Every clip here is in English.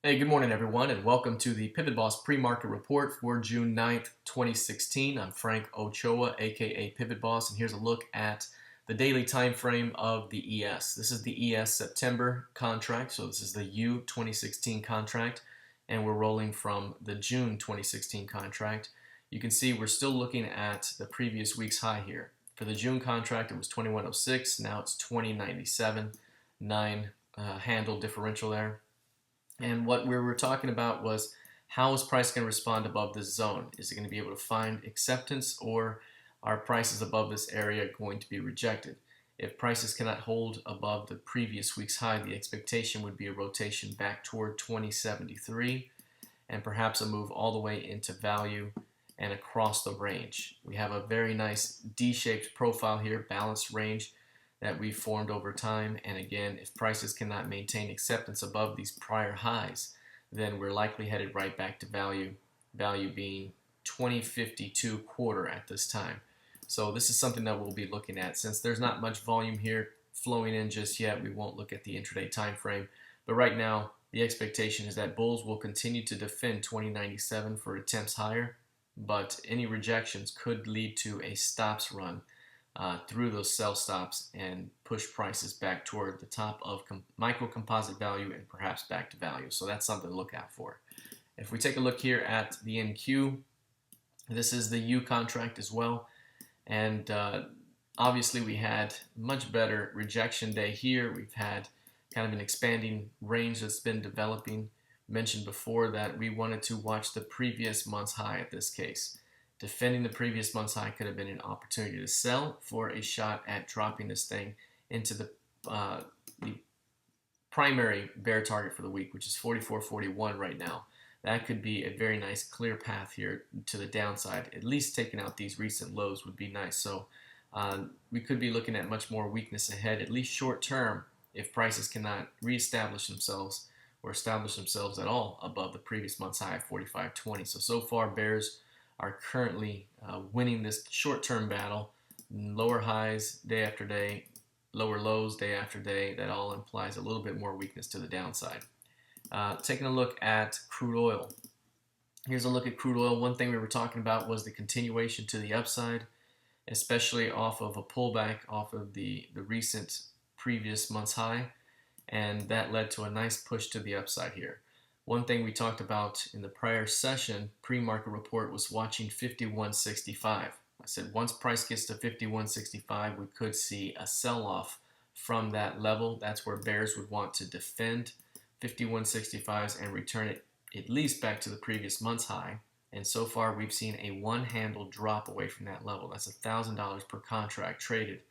Hey, good morning, everyone, and welcome to the PivotBoss Pre-Market Report for June 9th, 2016. I'm Frank Ochoa, aka PivotBoss, and here's a look at the daily time frame of the ES. This is the ES September contract, so this is the U 2016 contract, and we're rolling from the June 2016 contract. You can see we're still looking at the previous week's high here. For the June contract, it was 2106, now it's 2097, 9 handle differential there. And what we were talking about was how is price going to respond above this zone? Is it going to be able to find acceptance, or are prices above this area going to be rejected? If prices cannot hold above the previous week's high, the expectation would be a rotation back toward 2073 and perhaps a move all the way into value and across the range. We have a very nice D-shaped profile here, balanced range that we've formed over time. And again, if prices cannot maintain acceptance above these prior highs, then we're likely headed right back to value being 2052 quarter at this time. So this is something that we'll be looking at. Since there's not much volume here flowing in just yet, we won't look at the intraday time frame. But right now, the expectation is that bulls will continue to defend 2097 for attempts higher, but any rejections could lead to a stops run through those sell stops and push prices back toward the top of micro composite value and perhaps back to value. So that's something to look out for. If we take a look here at the NQ, this is the U contract as well. And obviously we had much better rejection day here. We've had kind of an expanding range that's been developing. Mentioned before that we wanted to watch the previous month's high at this case. Defending the previous month's high could have been an opportunity to sell for a shot at dropping this thing into the primary bear target for the week, which is 44.41 right now. That could be a very nice clear path here to the downside. At least taking out these recent lows would be nice. So we could be looking at much more weakness ahead, at least short term, if prices cannot reestablish themselves or establish themselves at all above the previous month's high of 45.20. So far, bears are currently winning this short-term battle. Lower highs day after day, lower lows day after day. That all implies a little bit more weakness to the downside. Taking a look at crude oil. Here's a look at crude oil. One thing we were talking about was the continuation to the upside, especially off of a pullback off of the recent previous month's high, and that led to a nice push to the upside here. One thing we talked about in the prior session, pre-market report, was watching 51.65. I said once price gets to 51.65, we could see a sell-off from that level. That's where bears would want to defend 51.65s and return it at least back to the previous month's high. And so far, we've seen a one-handle drop away from that level. That's $1,000 per contract traded.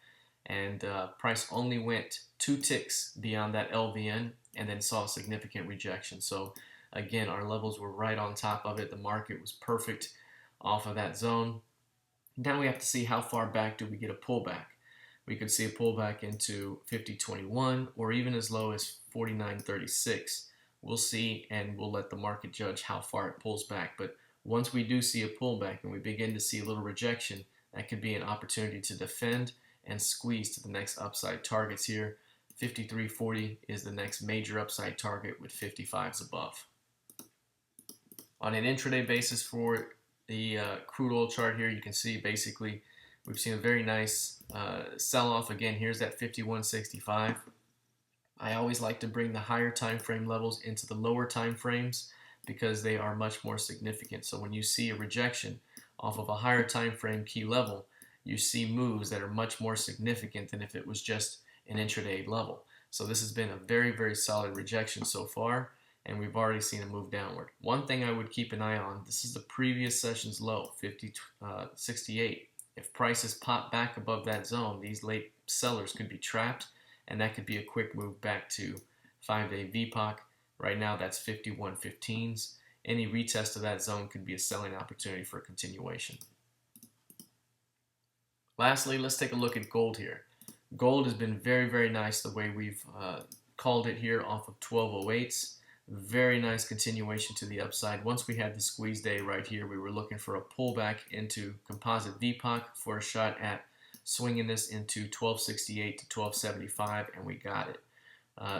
And price only went 2 ticks beyond that LVN and then saw a significant rejection. So again, our levels were right on top of it. The market was perfect off of that zone. Now we have to see how far back do we get a pullback. We could see a pullback into 50.21 or even as low as 49.36. We'll see, and we'll let the market judge how far it pulls back. But once we do see a pullback and we begin to see a little rejection, that could be an opportunity to defend and squeeze to the next upside targets here. 53.40 is the next major upside target with 55s above. On an intraday basis for the crude oil chart here, you can see basically we've seen a very nice sell-off. Again, here's that 51.65. I always like to bring the higher time frame levels into the lower time frames because they are much more significant. So when you see a rejection off of a higher time frame key level, you see moves that are much more significant than if it was just an intraday level. So this has been a very, very solid rejection so far, and we've already seen a move downward. One thing I would keep an eye on, this is the previous session's low, 50.68. If prices pop back above that zone, these late sellers could be trapped, and that could be a quick move back to 5-day VPOC. Right now, that's 51.15s. Any retest of that zone could be a selling opportunity for a continuation. Lastly, let's take a look at gold here. Gold has been very, very nice the way we've called it here off of 1208s. Very nice continuation to the upside. Once we had the squeeze day right here, we were looking for a pullback into composite VPOC for a shot at swinging this into 1268 to 1275, and we got it.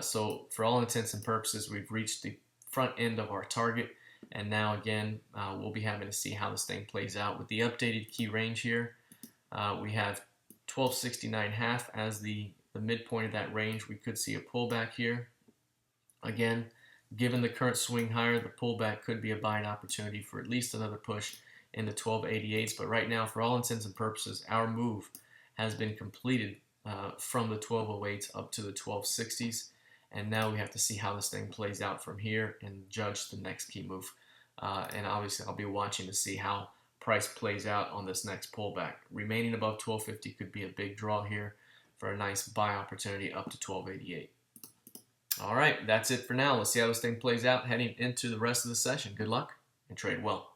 So for all intents and purposes, we've reached the front end of our target. And now again, we'll be having to see how this thing plays out. With the updated key range here, we have 1269.5 as the midpoint of that range. We could see a pullback here. Again, given the current swing higher, the pullback could be a buying opportunity for at least another push in the 1288s. But right now, for all intents and purposes, our move has been completed from the 1208s up to the 1260s. And now we have to see how this thing plays out from here and judge the next key move. And obviously, I'll be watching to see how price plays out on this next pullback. Remaining above 1250 could be a big draw here for a nice buy opportunity up to 1288. All right, that's it for now. Let's see how this thing plays out heading into the rest of the session. Good luck and trade well.